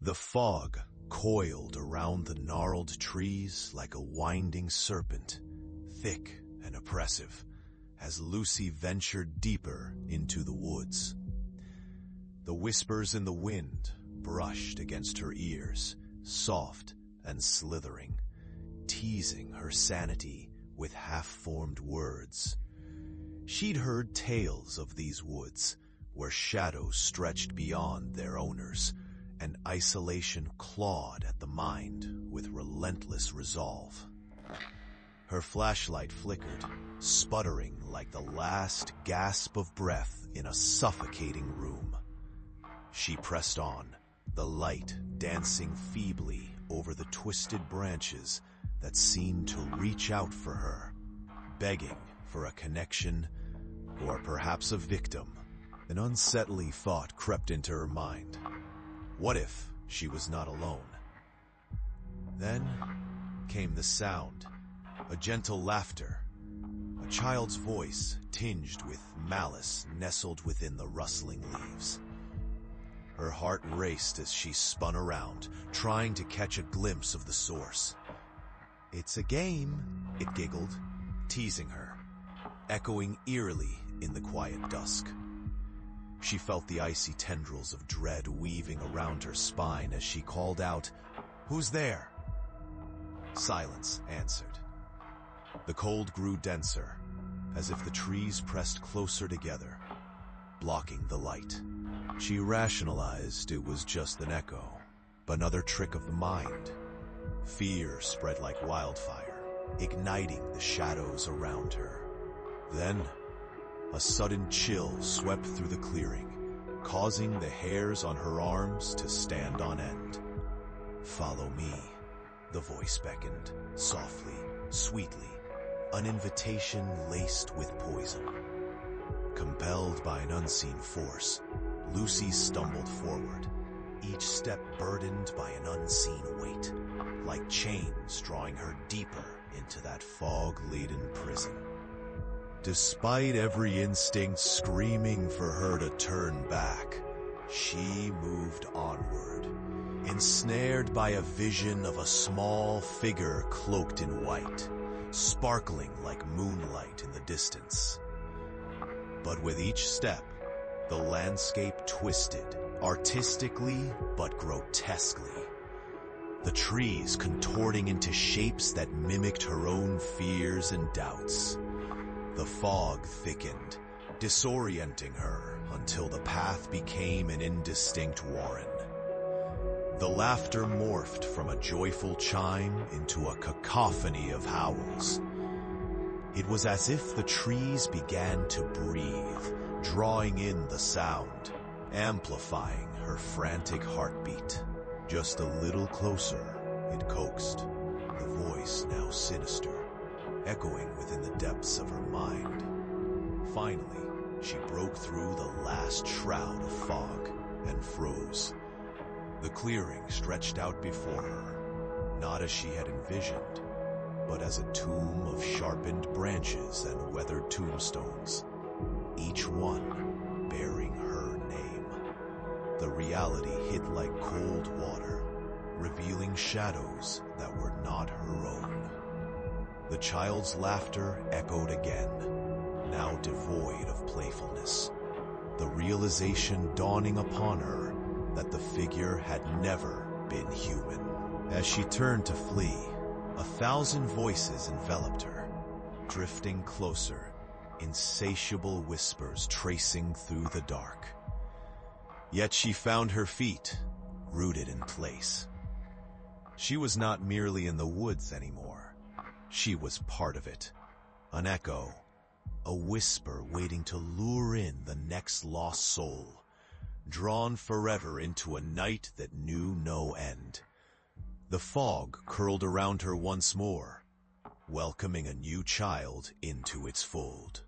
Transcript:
The fog coiled around the gnarled trees like a winding serpent, thick and oppressive, as Lucy ventured deeper into the woods. The whispers in the wind brushed against her ears, soft and slithering, teasing her sanity with half-formed words. She'd heard tales of these woods, where shadows stretched beyond their owners, and isolation clawed at the mind with relentless resolve. Her flashlight flickered, sputtering like the last gasp of breath in a suffocating room. She pressed on, the light dancing feebly over the twisted branches that seemed to reach out for her, begging for a connection or perhaps a victim. An unsettling thought crept into her mind. What if she was not alone? Then came the sound, a gentle laughter. A child's voice, tinged with malice, nestled within the rustling leaves. Her heart raced as she spun around, trying to catch a glimpse of the source. "It's a game," it giggled, teasing her, echoing eerily in the quiet dusk. She felt the icy tendrils of dread weaving around her spine as she called out, "Who's there?" Silence answered. The cold grew denser, as if the trees pressed closer together, blocking the light. She rationalized it was just an echo, another trick of the mind. Fear spread like wildfire, igniting the shadows around her. Then, a sudden chill swept through the clearing, causing the hairs on her arms to stand on end. "Follow me," the voice beckoned, softly, sweetly, an invitation laced with poison. Compelled by an unseen force, Lucy stumbled forward, each step burdened by an unseen weight, like chains drawing her deeper into that fog-laden prison. Despite every instinct screaming for her to turn back, she moved onward, ensnared by a vision of a small figure cloaked in white, sparkling like moonlight in the distance. But with each step, the landscape twisted, artistically but grotesquely. The trees contorting into shapes that mimicked her own fears and doubts. The fog thickened, disorienting her until the path became an indistinct warren. The laughter morphed from a joyful chime into a cacophony of howls. It was as if the trees began to breathe, drawing in the sound, amplifying her frantic heartbeat. Just a little closer, it coaxed, the voice now sinister, echoing within the depths of her mind. Finally, she broke through the last shroud of fog and froze. The clearing stretched out before her, not as she had envisioned, but as a tomb of sharpened branches and weathered tombstones, each one bearing her name. The reality hit like cold water, revealing shadows that were not her own. The child's laughter echoed again, now devoid of playfulness, the realization dawning upon her that the figure had never been human. As she turned to flee, 1,000 voices enveloped her, drifting closer, insatiable whispers tracing through the dark. Yet she found her feet, rooted in place. She was not merely in the woods anymore. She was part of it, an echo, a whisper waiting to lure in the next lost soul, drawn forever into a night that knew no end. The fog curled around her once more, welcoming a new child into its fold.